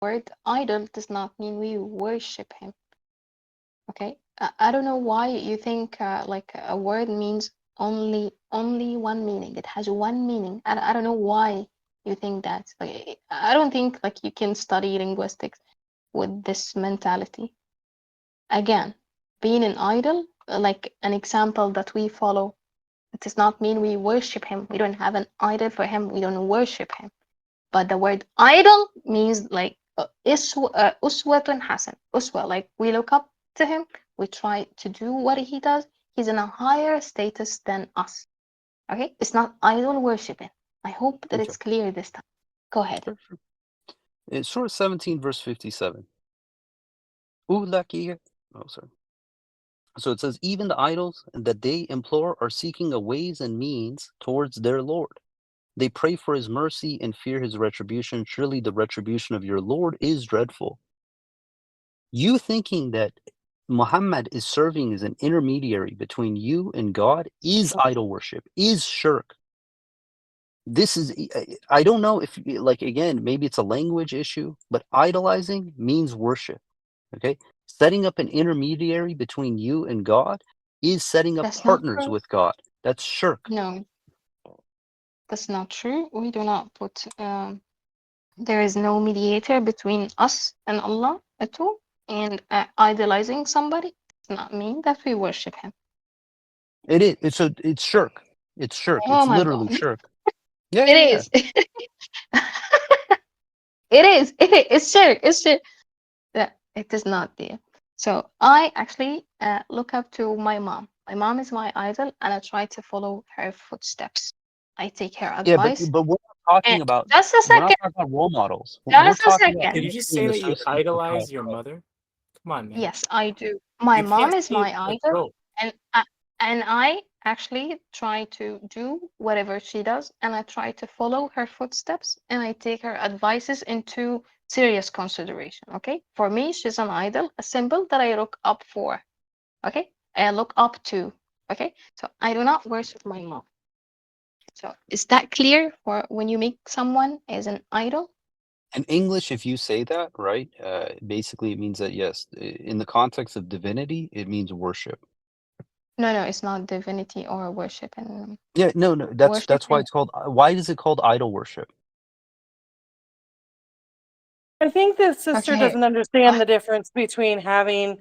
word idol does not mean we worship him. Okay, I don't know why you think like a word means only one meaning. It has one meaning. I don't know why you think that. Like I don't think like you can study linguistics with this mentality. Again, being an idol, like an example that we follow, it does not mean we worship him. We don't have an idol for him. We don't worship him. But the word idol means like uswatun hasan. Uswa, like we look up to him. We try to do what he does. He's in a higher status than us. Okay? It's not idol worshiping. I hope that Okay. it's clear this time. Go ahead. Sure, sure. It's Surah 17, verse 57. Ulaki. Oh, sorry. So it says, even the idols that they implore are seeking a ways and means towards their Lord. They pray for his mercy and fear his retribution. Surely the retribution of your Lord is dreadful. You thinking that Muhammad is serving as an intermediary between you and God is idol worship, is shirk. This is, I don't know if, like, again, maybe it's a language issue, but idolizing means worship. Okay? Setting up an intermediary between you and God is setting up That's not partners true. with God. That's shirk. No, that's not true. We do not put, there is no mediator between us and Allah at all. And idolizing somebody does not mean that we worship him. It is. It's shirk. It's shirk. Oh It's my literally God. shirk. Yeah, It yeah, yeah. is. It is. It's shirk. It's shirk. That it is not there. So I actually look up to my mom. My mom is my idol, and I try to follow her footsteps. I take her Yeah, advice. but we're not And talking about just a we're not second. talking about role models. We're Just a talking about second. Did you people just being say that you associated with God. idolize your mother? Come on, man. Yes, I do. My You mom can't is say my let's idol, go. and I actually try to do whatever she does, and I try to follow her footsteps, and I take her advices into serious consideration. Okay, for me, she's an idol, a symbol that I look up for. Okay, I look up to. Okay, so I do not worship my mom. So is that clear for when you make someone as an idol? In English, if you say that, right, basically it means that yes, in the context of divinity, it means worship. No, no, it's not divinity or worship, and Yeah, no, no, worship that's why and it's called. Why is it called idol worship? I think the sister okay. doesn't understand the difference between having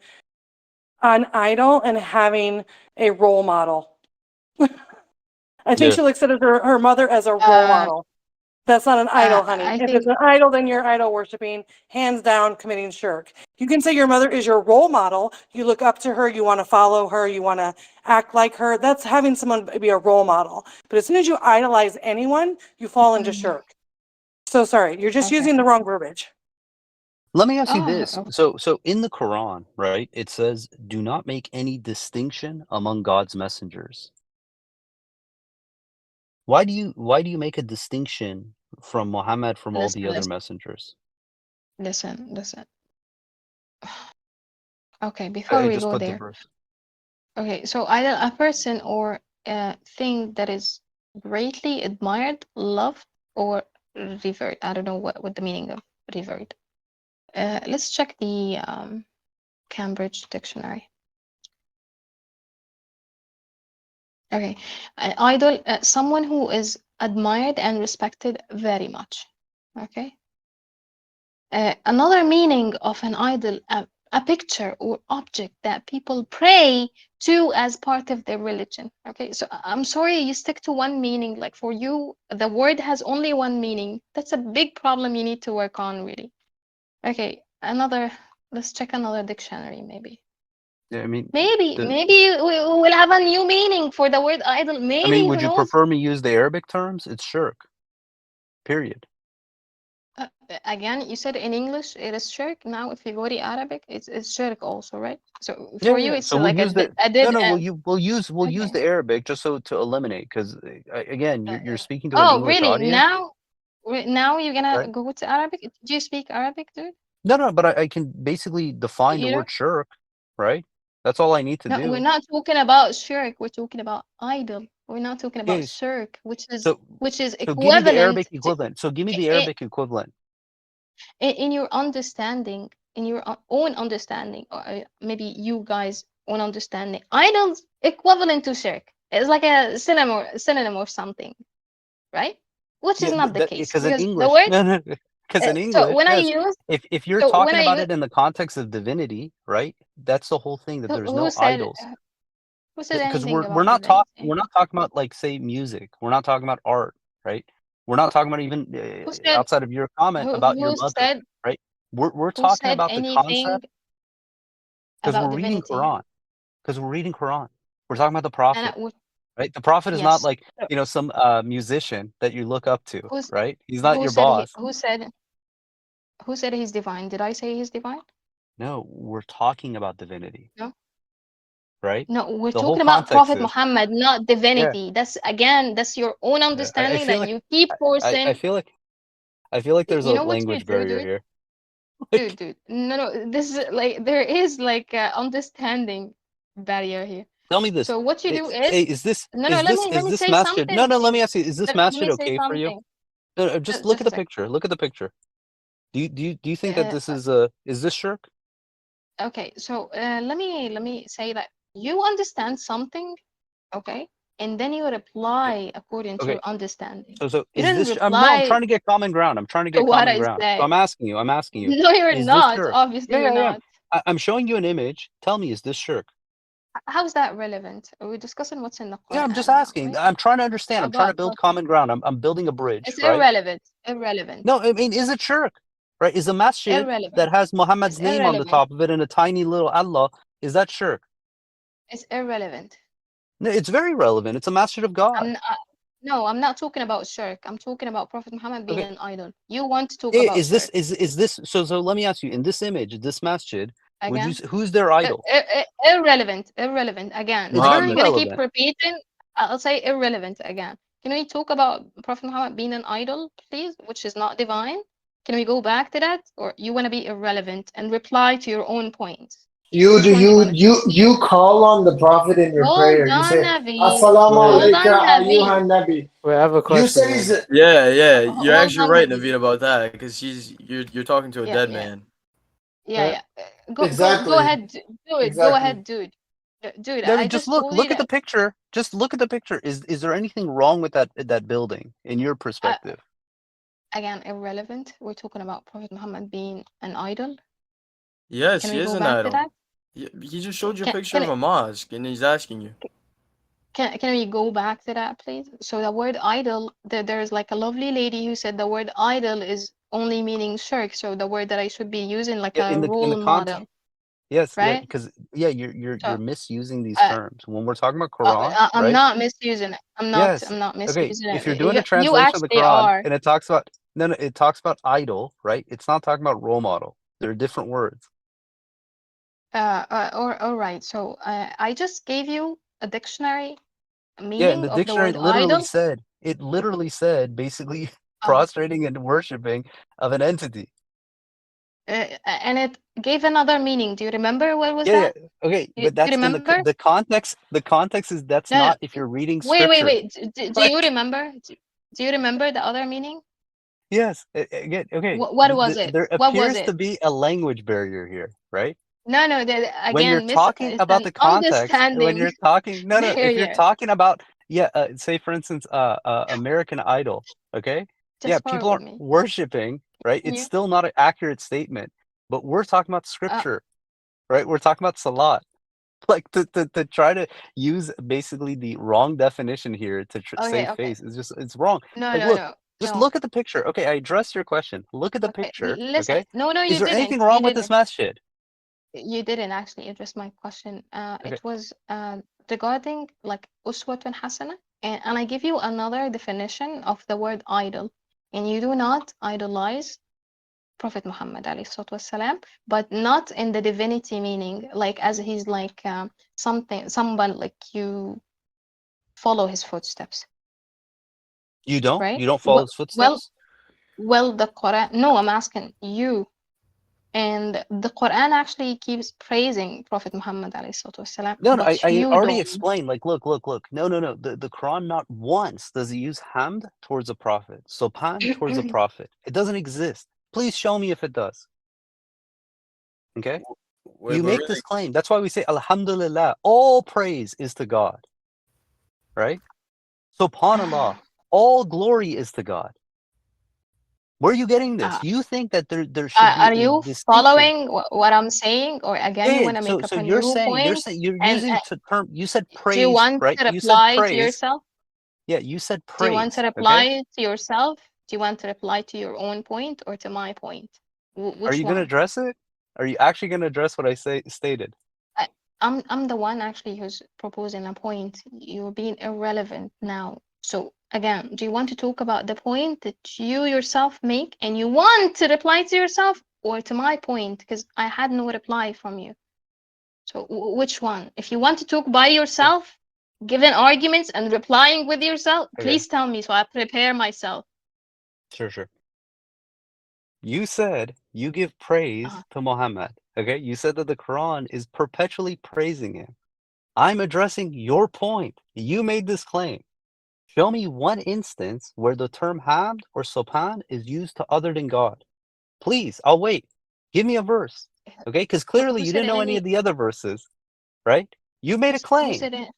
an idol and having a role model. I think Yeah, she looks at her mother as a role Uh, model. That's not an idol, honey. I If think it's an idol, then you're idol worshiping, hands down, committing shirk. You can say your mother is your role model. You look up to her, you want to follow her, you want to act like her. That's having someone be a role model. But as soon as you idolize anyone, you fall into shirk. So sorry, you're just okay. using the wrong verbiage. let me ask you Oh, this. So in the Quran, right, it says, "Do not make any distinction among God's messengers." Why do you make a distinction from Muhammad from all listen, the other listen, messengers? listen. Okay, I, before I we just go put the there. verse. Okay, so either a person or a thing that is greatly admired, loved, or revered. I don't know what the meaning of revered. Let's check the Cambridge Dictionary. Okay, idol, someone who is admired and respected very much. Okay. Another meaning of an idol, a picture or object that people pray to as part of their religion. Okay, so I'm sorry, you stick to one meaning. Like for you, the word has only one meaning. That's a big problem you need to work on, really. Okay, let's check another dictionary, maybe. Yeah, I mean, Maybe, the maybe we will have a new meaning for the word idol. I mean, Maybe, would who you knows? prefer me use the Arabic terms? It's shirk. Period. Again, you said in English it is shirk. Now, if you go to Arabic, it's shirk also, right? So Yeah, for yeah, you, yeah. it's So we'll like use the a no, dead no. end. We'll use Okay. the Arabic just so to eliminate because again, you're speaking to an Oh, English really? audience, Now you're gonna right? go to Arabic? Do you speak Arabic, dude? No, no. But I can basically define the You know? word shirk, right? That's all I need to No, we're do. not talking about shirk. We're talking about idol. We're not talking about Yes. shirk, So which is so give me the equivalent Arabic to. equivalent. So give me the It, Arabic equivalent. in your understanding, in your own understanding, or maybe you guys' own understanding, idols equivalent to shirk. It's like a synonym or something, right? Which is Yeah, not the case because in because the English, word. no, because in So English, when I yes. use, If you're so when talking I about use, it in the context of divinity, right? That's the whole thing, that there's who no said idols. anything Because we're about not divinity? we're not talking about, like, say, music. We're not talking about art, right? We're not talking about even Who said outside of your comment about your who mother, said right? We're talking about the anything concept because about we're reading divinity? Quran. Because we're reading Quran. We're talking about the And prophet, right? The prophet is not yes. like, So some musician that you look up to, who's right? He's not who your said he boss. who said he's divine? Did I say he's divine? No, we're talking about divinity, No. right? No, we're The whole talking about context Prophet is, Muhammad, not yeah. divinity. That's again, that's your own I understanding feel that like you keep I forcing. feel like I feel like there's You a know what you language do, barrier dude? here. Dude, Like, dude. No. This is like there is like a understanding barrier here. tell me this. So what you do Hey, is no. Let is me this say masjid? something. No, let me ask you. Is this Let masjid me say okay for you? something. No, just look Just at a the second. picture. Look at the picture. Do you think that Uh, this is this shirk? okay, so let me say that you understand something, okay, and then you reply according to Okay. your understanding. So You is didn't this? No, I'm reply trying to get common ground. I'm trying to to get what common I ground. So said. I'm asking you. I'm asking you. No, you're Is this not. shirk? Obviously, Yeah, you're yeah, yeah. not. I'm showing you an image. Tell me, is this shirk? How's that relevant? We're discussing what's in the Yeah, I'm just Quran now, asking. right? I'm trying to understand. I'm trying to build But common ground. I'm building a bridge, it's right? irrelevant. Irrelevant. No, I mean, is it shirk? Right? Is a masjid that Irrelevant. has It's Muhammad's name on the irrelevant. top of it and a tiny little Allah, is that shirk? It's irrelevant. No, it's very relevant. It's a masjid of God. No, I'm not talking about shirk. I'm talking about Prophet Muhammad being Okay. an idol. You want to talk about Is this shirk is this so let me ask you, in this image, this masjid, would you again. who's their idol? Irrelevant. Irrelevant again. It's If very you're Muhammad. gonna keep relevant. repeating, I'll say irrelevant again. Can we talk about Prophet Muhammad being an idol, please, which is not divine? Can we go back to that, or you want to be irrelevant and reply to your own points? You Which do one you want to choose? you call on the Prophet in your Hold prayer. You on, say, Naveed. Assalamu Wait, Hold alayka on, Naveed. ayyuhan nabi. wait, I have a You question said then. he's. You're Hold actually on, right, Naveed. Naveed, about that, because you're talking to a Yeah, dead yeah, man. yeah. Go Exactly. ahead, dude. Go Exactly. ahead, dude. Dude, I I mean, just just told you look at the that. picture. Just look at the picture. Is there anything wrong with that building in your Uh, perspective? again, irrelevant. We're talking about Prophet Muhammad being an idol. Yes, Can he we is go an back to idol. that? He just showed you a Can picture can of a mosque, and he's asking you. can we go back to that, please? So the word idol, there's like a lovely lady who said the word idol is only meaning shirk. So the word that I should be using like Yeah, a in the role context. model, Yes, yeah, right? because yeah, you're So misusing these uh, terms when we're talking about Quran, I'm right? not misusing it. Yes. I'm not Okay, misusing if you're it. doing a You translation of the actually Quran are. and it talks about no, it talks about idol, right? It's not talking about role model. They're different words. Or all right. So I just gave you a dictionary Yeah, and meaning the of the dictionary word idol. literally said basically Uh, prostrating and worshiping of an entity. and it gave another meaning. Do you remember what was Yeah, yeah. that? Okay, Do but you that's in remember? the context. The context is that's No, no. not if you're reading Wait. scripture. Do you Like, remember? Do you remember the other meaning? yes, again, okay. What was it? There What was appears it? to be a language barrier here, right? No. When you're Again, talking it's about an the context, when understanding you're talking, no, if you're barrier. talking about, yeah, say for instance, American Idol, okay, yeah, Just people horrible are me. worshiping, right? It's Continue. still not an accurate statement, but we're talking about Uh, scripture, right? We're talking about salat, like to try to use basically the wrong definition here to save okay. face is just it's wrong. No, Like, no, look, no, just no. look at the picture. Okay, I addressed your question. Look at the Okay, picture. listen. Okay, No, is you there didn't. anything You wrong with this didn't. masjid? You didn't actually address my question. Okay. It was regarding like uswatun hasana, and I give you another definition of the word idol, and you do not idolize Prophet Muhammad alayhi salatu wasalam, but not in the divinity meaning, like as he's like someone like you follow his footsteps, You don't? right? You don't follow his Well, footsteps? the Quran. No, I'm asking you. And the Quran actually keeps praising Prophet Muhammad alayhi salatu wasalam, No, no, but I you already don't. explained. Like, look. No. The Quran not once does it use hamd towards a prophet, subhan towards a prophet. It doesn't exist. Please show me if it does. Okay? Wait, You but make really, this claim. That's why we say Alhamdulillah. All praise is to God. Right? Subhanallah. All glory is to God. Where are you getting this? You think that there should be Are a you distinction? following what I'm saying, or again you Yeah, want to make up so a you're new saying point? you're And using to term. You said do you praise, want right? to You said reply to praise. yourself? Yeah, you said Do you want praise. to Okay. reply to yourself? Do you want to reply to your own point or to my point? Are Which you gonna one? address it? Are you actually gonna address what I stated? I'm the one actually who's proposing a point. You're being irrelevant now. So again, do you want to talk about the point that you yourself make and you want to reply to yourself, or to my point? Because I had no reply from you. So which one? If you want to talk by yourself, giving arguments and replying with yourself, Okay. please tell me so I prepare myself. Sure. You said you give praise Uh-huh. to Muhammad. Okay. You said that the Quran is perpetually praising him. I'm addressing your point. You made this claim. Show me one instance where the term hamd or subhan is used to other than God. Please, I'll wait. Give me a verse. Okay? Because clearly Who you said didn't know any any? of the other verses, right? You made a Who claim. said it?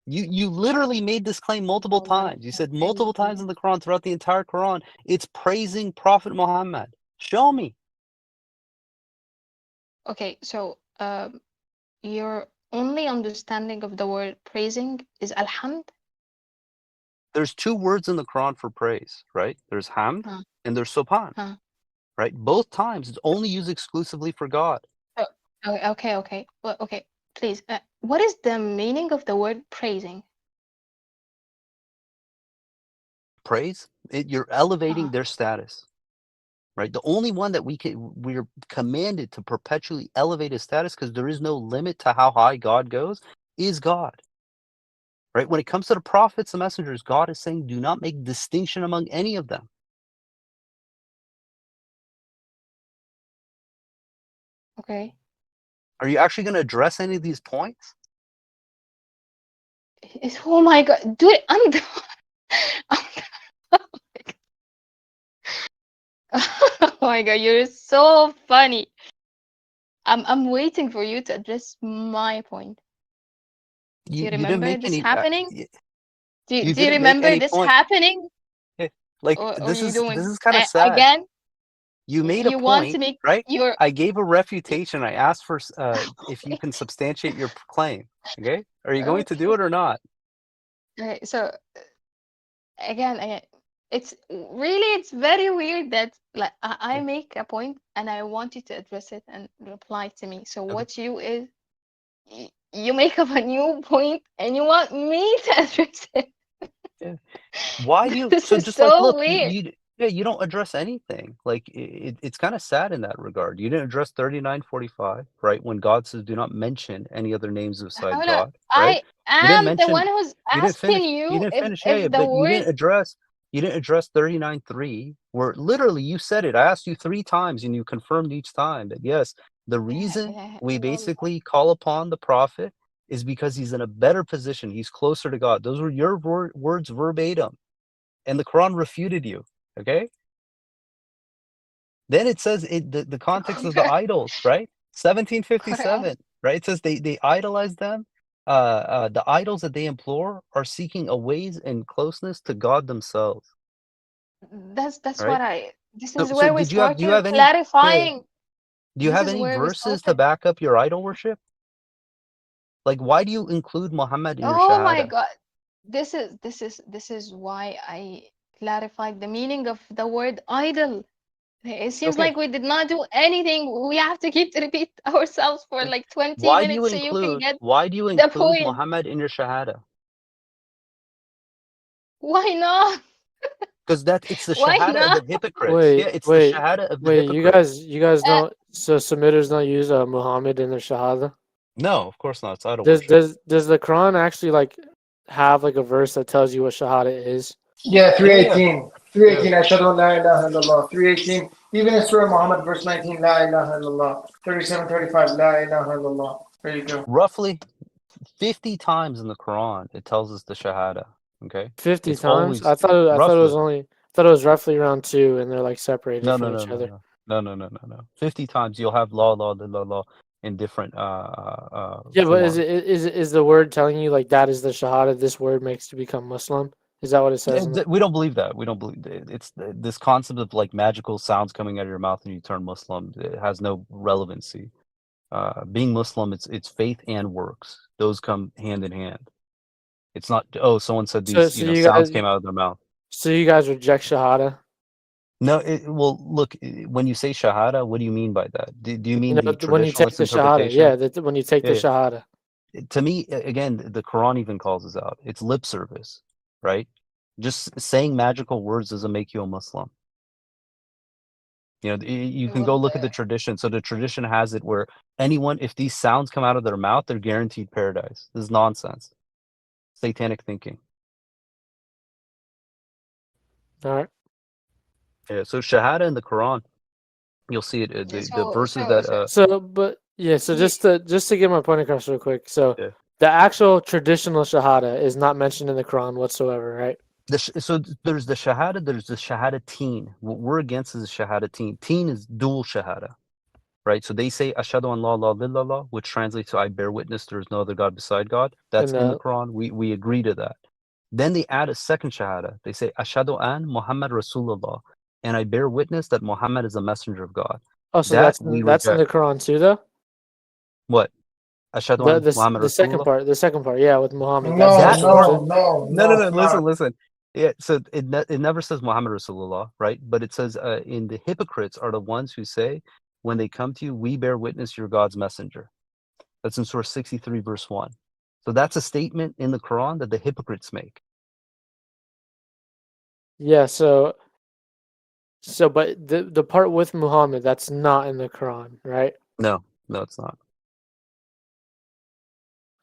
You literally made this claim multiple Oh my times. You said God. multiple times in the Quran, throughout the entire Quran, it's praising Prophet Muhammad. Show me. Okay, so your only understanding of the word praising is alhamd? There's two words in the Quran for praise, right? There's hamd Huh, and there's subhan, huh. right? Both times it's only used exclusively for God. Oh, okay. Well, okay, please. What is the meaning of the word praising? Praise, you're elevating Uh-huh. their status, right? The only one that we're commanded to perpetually elevate his status, because there is no limit to how high God goes, is God. Right? When it comes to the prophets and messengers, God is saying, do not make distinction among any of them. Okay. Are you actually going to address any of these points? Oh my God, dude, I'm done. Oh my God, you're so funny. I'm waiting for you to address my point. Do you You didn't remember make this any. happening? Do You you didn't make remember any this point. happening? Like Or you this don't? is kind of sad. Again, You made a you want to point, make right? your I gave a refutation. I asked for if you can substantiate your claim. Okay, are you going to do okay. it or not? Okay, so again, it's very weird that like I make a point and I want you to address it and reply to me. So Okay. what you is you make up a new point and you want me to address it. Yeah. Why do you? This So is just like, so look, weird. you don't address anything. Like it's kind of sad in that regard. You didn't address 39:45, right? When God says, "Do not mention any other names beside Hold on. God," right? I You didn't am the mention. one who's You didn't asking finish. You you didn't finish. Yeah, if the but you word didn't address. You didn't address 39:3, where literally you said it. I asked you 3 times, and you confirmed each time that yes, the reason we basically call upon the prophet is because he's in a better position. He's closer to God. Those were your words verbatim. And the Quran refuted you. Okay. Then it says the context of the idols, right? 1757, right? It says they idolize them. The idols that they implore are seeking a ways and closeness to God themselves. that's Right. what this So is where we do you started have any? Yeah. clarifying. Do you This have is any where we verses to started. back up your idol worship? Like, why do you include Muhammad in your Oh my shahada? God. This is why I clarified the meaning of the word idol. It seems Okay. like we did not do anything. We have to keep to repeat ourselves for like 20 Why do you minutes so you can include get why do you the include point. Muhammad in your shahada? Why not? Because it's the Why shahada of not? the hypocrites. Yeah, Wait, it's the wait, shahada of the wait. hypocrites. You guys Uh, don't. So submitters don't use Muhammad in their shahada. No, of course not. It's idol Does worship. does the Quran actually like have like a verse that tells you what shahada is? Yeah, Yeah. 318. 318. Ashhadu an la ilaha illallah. 318. Even in Surah Muhammad, verse 19, La ilaha illallah. 37:35, La ilaha illallah. There you go. Roughly 50 times in the Quran it tells us the shahada. Okay? 50 It's times? always I thought it was roughly. only thought it was roughly around 2, and they're like separated No, from no, no, each no, other. no. 50 times you'll have law in different Yeah, but is forms. is the word telling you like that is the shahada this word makes to become Muslim? Is that what it says? in it? We don't believe that. We don't believe it's this concept of like magical sounds coming out of your mouth and you turn Muslim. It has no relevancy. Being Muslim, it's faith and works. Those come hand in hand. It's not, oh, someone said So, these, sounds came out of their mouth. So you guys reject shahada? No, well, look, when you say shahada, what do you mean by that? Do you mean the When you take traditionalist the shahada, interpretation? yeah, when you take the Yeah. shahada. To me, again, the Quran even calls us out. It's lip service, right? Just saying magical words doesn't make you a Muslim. You can go Well, look at the tradition. So the tradition has it where anyone, if these sounds come out of their mouth, they're guaranteed paradise. This is nonsense. Satanic thinking. All right. Yeah. So shahada in the Quran, you'll see it. The verses that So, but yeah, so Ye- just to get my point across real quick. So Yeah. the actual traditional shahada is not mentioned in the Quran whatsoever, right? So there's the shahada, there's the shahadateen. What we're against is the shahadateen. Teen is dual shahada, right? So they say ashhadu an la ilaha illallah, which translates to I bear witness there is no other God beside God. That's And in the Quran. We agree to that. Then they add a second shahada. They say ashhadu an Muhammad Rasulullah, and I bear witness that Muhammad is a messenger of God. oh, so That that's we in reject. the Quran too, though. What? Ashhadu an Muhammad The second Rasulullah. part, yeah, with Muhammad. No, That's That in the Quran part. too. No. it's not. Listen. Yeah. So it never says Muhammad Rasulullah, right? But it says in the hypocrites are the ones who say, when they come to you, we bear witness you're God's messenger. That's in Surah 63, verse 1. So that's a statement in the Quran that the hypocrites make. Yeah. So, but the part with Muhammad, that's not in the Quran, right? No, it's not.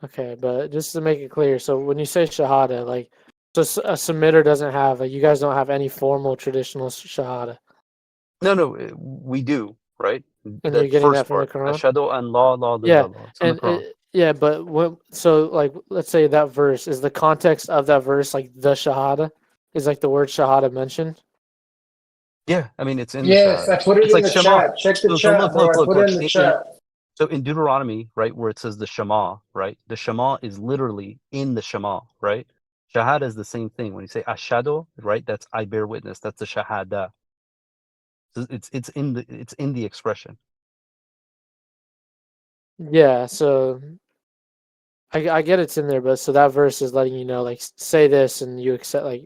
Okay, but just to make it clear, so when you say shahada, like, so a submitter doesn't have, you guys don't have any formal traditional shahada, No, we do, right? and you're That getting that first from the part. Quran. Ashhadu an la ilaha Yeah, illallah. It's in the Quran. yeah, but so like, let's say that verse is the context of that verse, like the shahada, is like the word shahada mentioned. Yeah, I mean, it's in the Yes, I Shahada. put it It's in like the Shema. chat. Check the So chat, bro. I put it in the chat. So in Deuteronomy, right, where it says the Shema, right? The Shema is literally in the Shema, right? Shahada is the same thing. When you say Ashhadu, right, that's I bear witness. That's the Shahada. So it's in the expression. Yeah, so I get it's in there, but so that verse is letting you know, like, say this and you accept, like,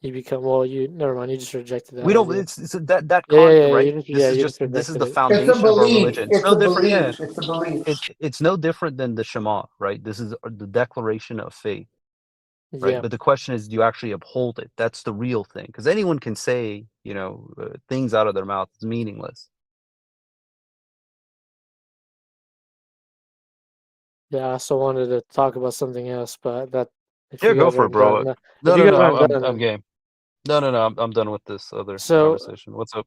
you become, well, you never mind, you just rejected that We don't. idea. It's that Yeah, yeah, right. you just This is rejected the it. It's a foundation of our belief. religion. It's It's no a different. Yeah, belief. It's a belief. it's no different than the Shema, right? This is the declaration of faith. Right, Yeah, but the question is, do you actually uphold it? That's the real thing, because anyone can say, things out of their mouth. It's meaningless. yeah. I also wanted to talk about something else, but that if Yeah, you go guys for it, aren't bro. done, if No, you no, guys no. aren't I'm done, I'm then game. No, I'm done with this other so conversation. What's up?